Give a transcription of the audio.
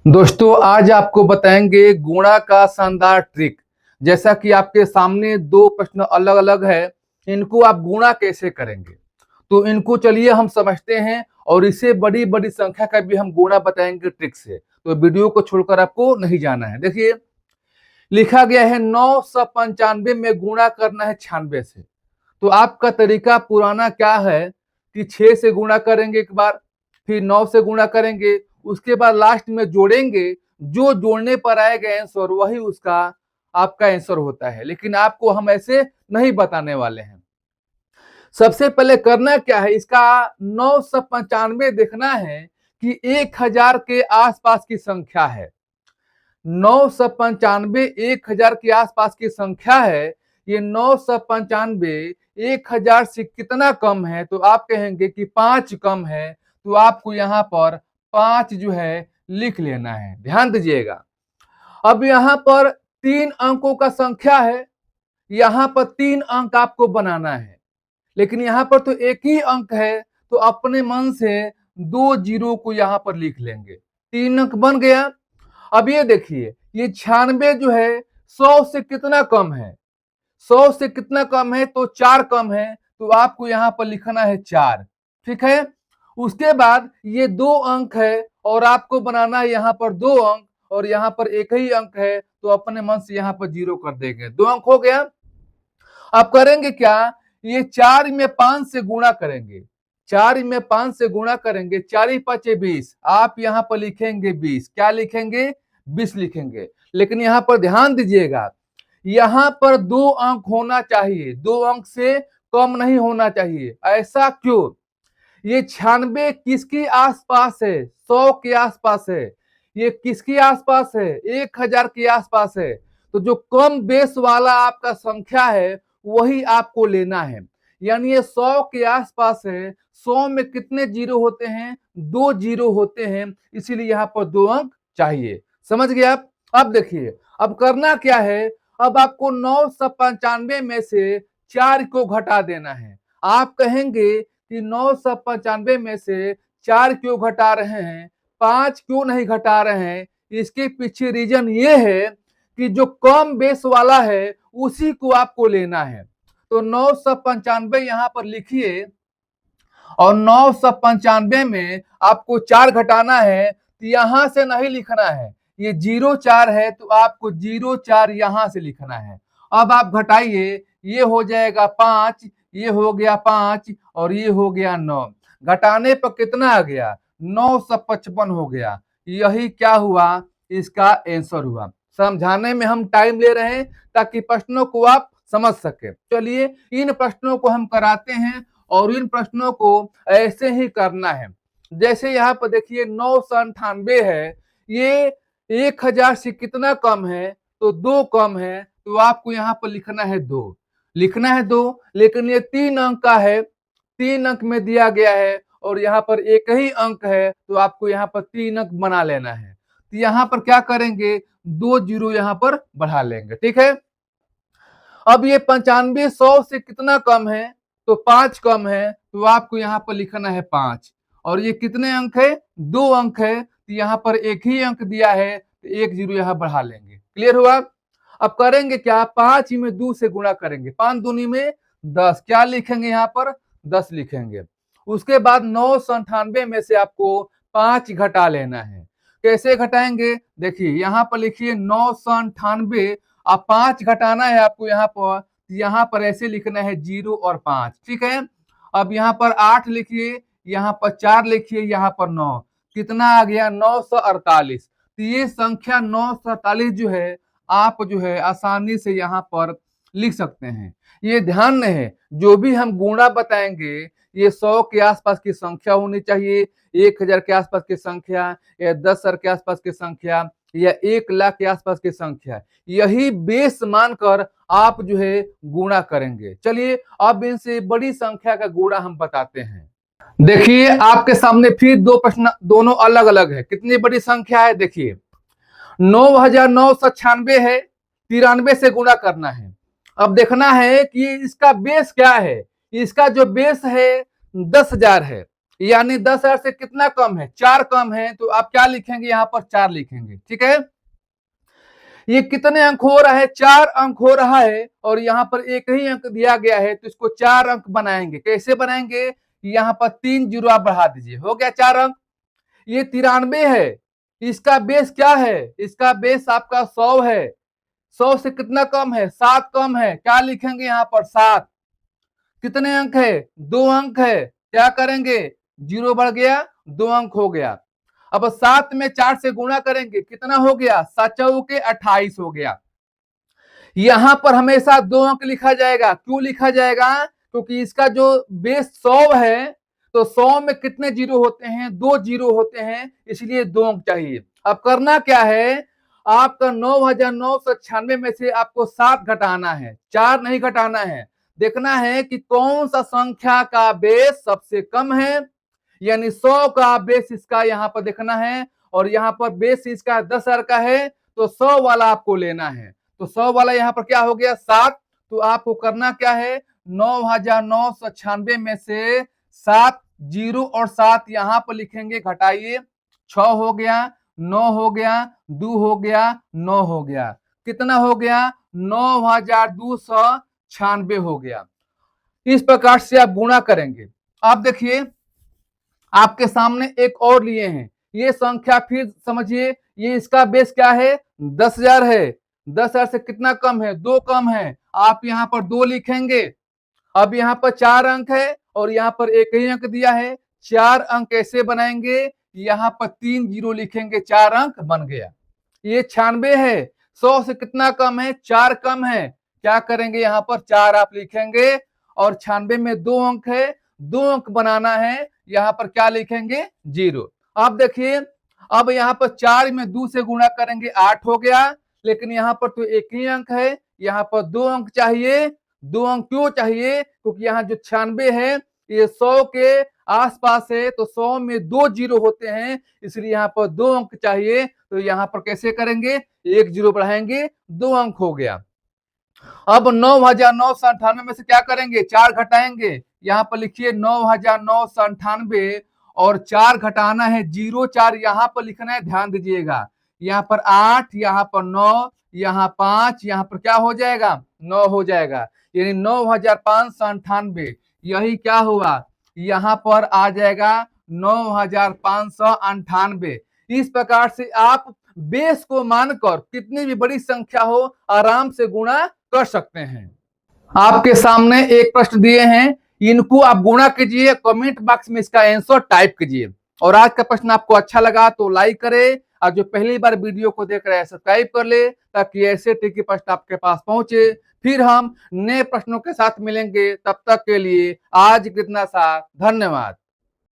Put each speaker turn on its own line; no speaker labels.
दोस्तों आज आपको बताएंगे गुणा का शानदार ट्रिक। जैसा कि आपके सामने दो प्रश्न अलग अलग है, इनको आप गुणा कैसे करेंगे तो इनको चलिए हम समझते हैं और इसे बड़ी बड़ी संख्या का भी हम गुणा बताएंगे ट्रिक से। तो वीडियो को छोड़कर आपको नहीं जाना है। देखिए लिखा गया है 995 में गुणा करना है 96 से। तो आपका तरीका पुराना क्या है कि 6 से गुणा करेंगे एक बार, फिर 9 से गुणा करेंगे, उसके बाद लास्ट में जोड़ेंगे। जो जोड़ने पर आएगा आंसर वही उसका आपका आंसर होता है, लेकिन आपको हम ऐसे नहीं बताने वाले हैं। सबसे पहले करना क्या है, इसका 995 देखना है कि 1000 के आसपास की संख्या है। 995 1000 के आसपास की संख्या है। ये 995 1000 से कितना कम है, तो आप कहेंगे कि 5 कम है। तो आपको यहाँ पर 5 जो है लिख लेना है। ध्यान दीजिएगा, अब यहाँ पर 3 अंकों का संख्या है, यहाँ पर 3 अंक आपको बनाना है, लेकिन यहाँ पर तो एक ही अंक है। तो अपने मन से 2 जीरो को यहाँ पर लिख लेंगे, 3 अंक बन गया। अब ये देखिए, ये 96 जो है 100 से कितना कम है, 100 से कितना कम है, तो 4 कम है। तो आपको यहाँ पर लिखना है 4। ठीक है, उसके बाद ये 2 अंक है और आपको बनाना है यहाँ पर 2 अंक, और यहाँ पर एक ही अंक है। तो अपने मन से यहाँ पर 0 कर देंगे, 2 अंक हो गया। अब करेंगे क्या, ये 4 में 5 से गुणा करेंगे, 4 में 5 से गुणा करेंगे, 4 5 20। आप यहाँ पर लिखेंगे 20, क्या लिखेंगे 20 लिखेंगे। लेकिन यहाँ पर ध्यान दीजिएगा, यहाँ पर 2 अंक होना चाहिए, 2 अंक से कम नहीं होना चाहिए। ऐसा क्यों, ये 96 किसके आसपास है, 100 के आसपास है। ये किसके आसपास है, 1000 के आसपास है। तो जो कम बेस वाला आपका संख्या है वही आपको लेना है। यानी ये 100 के आसपास है, 100 में कितने जीरो होते हैं, 2 जीरो होते हैं, इसीलिए यहाँ पर 2 अंक चाहिए। समझ गए आप। अब देखिए, अब करना क्या है, अब आपको 995 में से 4 को घटा देना है। आप कहेंगे कि 995 में से 4 क्यों घटा रहे हैं, 5 क्यों नहीं घटा रहे हैं। इसके पीछे रीजन ये है कि जो कम बेस वाला है उसी को आपको लेना है। तो 995 यहाँ पर लिखिए, और 995 में आपको 4 घटाना है, तो यहां से नहीं लिखना है। ये 04 है तो आपको 04 यहां से लिखना है। अब आप घटाइए, ये हो जाएगा 5, ये हो गया 5, और ये हो गया 9। घटाने पर कितना आ गया, 955 हो गया। यही क्या हुआ, इसका आंसर हुआ। समझाने में हम टाइम ले रहे हैं ताकि प्रश्नों को आप समझ सके। चलिए इन प्रश्नों को हम कराते हैं, और इन प्रश्नों को ऐसे ही करना है। जैसे यहाँ पर देखिए 998 है, ये 1000 से कितना कम है, तो 2 कम है। तो आपको यहाँ पर लिखना है 2, लिखना है 2। लेकिन ये 3 अंक का है, 3 अंक में दिया गया है, और यहाँ पर एक ही अंक है। तो आपको यहाँ पर 3 अंक बना लेना है। तो यहाँ पर क्या करेंगे, 2 जीरो यहाँ पर बढ़ा लेंगे। ठीक है, अब ये 95 100 से कितना कम है, तो 5 कम है। तो आपको यहाँ पर लिखना है 5, और ये कितने अंक है, 2 अंक है। तो यहाँ पर एक ही अंक दिया है, तो 1 जीरो यहाँ बढ़ा लेंगे। क्लियर हुआ। अब करेंगे क्या, 5 में 2 से गुणा करेंगे, 5 दूनी में 10, क्या लिखेंगे यहाँ पर 10 लिखेंगे। उसके बाद 998 में से आपको 5 घटा लेना है। कैसे घटाएंगे, देखिए यहाँ पर लिखिए 998, अब 5 घटाना है आपको यहाँ पर ऐसे लिखना है 0 और 5। ठीक है, अब यहाँ पर 8 लिखिए, यहाँ पर 4 लिखिए, यहाँ पर 9, कितना आ गया 948। तो ये संख्या 948 जो है आप जो है आसानी से यहाँ पर लिख सकते हैं। ये ध्यान रहे, जो भी हम गुणा बताएंगे ये 100 के आसपास की संख्या होनी चाहिए, 1000 के आसपास की संख्या, या 10,000 के आसपास की संख्या, या 1,00,000 के आसपास की संख्या। यही बेस मानकर आप जो है गुणा करेंगे। चलिए अब इनसे बड़ी संख्या का गुणा हम बताते हैं। देखिए आपके सामने फिर दो प्रश्न, दोनों अलग अलग है। कितनी बड़ी संख्या है, देखिए 9,996 है, 93 से गुणा करना है। अब देखना है कि इसका बेस क्या है। इसका जो बेस है 10,000 है, यानी 10,000 से कितना कम है, 4 कम है, तो आप क्या लिखेंगे यहाँ पर 4 लिखेंगे। ठीक है, ये कितने अंक हो रहा है, 4 अंक हो रहा है और यहाँ पर एक ही अंक दिया गया है तो इसको 4 अंक बनाएंगे। कैसे बनाएंगे, यहाँ पर 3 जीरो आप बढ़ा दीजिए, हो गया 4 अंक। ये 93 है, इसका बेस क्या है, इसका बेस आपका 100 है। 100 से कितना कम है, 7 कम है, क्या लिखेंगे यहाँ पर 7। कितने अंक है, 2 अंक है, क्या करेंगे, जीरो बढ़ गया, 2 अंक हो गया। अब 7 में 4 से गुणा करेंगे, कितना हो गया, 7 चौके 28 हो गया। यहां पर हमेशा 2 अंक लिखा जाएगा, क्यों लिखा जाएगा, क्योंकि इसका जो बेस 100 है तो 100 में कितने जीरो होते हैं, 2 जीरो होते हैं, इसलिए 2 अंक चाहिए। अब करना क्या है, आपका 9,996 में से आपको 7 घटाना है, 4 नहीं घटाना है। देखना है कि कौन सा संख्या का बेस सबसे कम है, यानी 100 का बेस इसका यहाँ पर देखना है और यहाँ पर बेस इसका 10,000 का है तो 100 वाला आपको लेना है। तो 100 वाला यहाँ पर क्या हो गया 7, तो आपको करना क्या है, 9,996 में से 7 जीरो और 7 यहाँ पर लिखेंगे, घटाइए, 6 हो गया, 9 हो गया, 2 हो गया, 9 हो गया, कितना हो गया, 9,296 हो गया। इस प्रकार से आप गुणा करेंगे। आप देखिए आपके सामने एक और लिए हैं, ये संख्या फिर समझिए, ये इसका बेस क्या है, 10,000 है। 10,000 से कितना कम है, 2 कम है, आप यहाँ पर 2 लिखेंगे। अब यहाँ पर 4 अंक है और यहाँ पर एक ही अंक दिया है, 4 अंक कैसे बनाएंगे, यहाँ पर 3 जीरो लिखेंगे, 4 अंक बन गया। ये 96 है, 100 से कितना कम है, 4 कम है, क्या करेंगे, यहाँ पर 4 आप लिखेंगे और 96 में 2 अंक है, 2 अंक बनाना है, यहाँ पर क्या लिखेंगे, जीरो। अब देखिए, अब यहाँ पर 4 में 2 से गुणा करेंगे, 8 हो गया, लेकिन यहाँ पर तो एक ही अंक है, यहाँ पर 2 अंक चाहिए। 2 अंक क्यों चाहिए, क्योंकि यहाँ जो 96 है ये 100 के आसपास है, तो 100 में 2 जीरो होते हैं, इसलिए यहाँ पर 2 अंक चाहिए। तो यहाँ पर कैसे करेंगे, 1 जीरो बढ़ाएंगे, 2 अंक हो गया। अब 9,998 में से क्या करेंगे, 4 घटाएंगे, यहाँ पर लिखिए 9,998 और 4 घटाना है, 0 4 यहाँ पर लिखना है, ध्यान दीजिएगा, यहाँ पर 8, यहाँ पर 9, यहाँ 5, यहाँ पर क्या हो जाएगा, 9 हो जाएगा, यानी 9,598, यही क्या हुआ, यहाँ पर आ जाएगा 9,598। इस प्रकार से आप बेस को मानकर कितनी भी बड़ी संख्या हो आराम से गुणा कर सकते हैं। आपके सामने एक प्रश्न दिए हैं, इनको आप गुणा कीजिए, कमेंट बॉक्स में इसका आंसर टाइप कीजिए। और आज का प्रश्न आपको अच्छा लगा तो लाइक करें और जो पहली बार वीडियो को देख रहे हैं सब्सक्राइब कर ले, ताकि ऐसे ट्रिकी प्रश्न आपके पास पहुंचे। फिर हम नए प्रश्नों के साथ मिलेंगे, तब तक के लिए आज कितना सा धन्यवाद।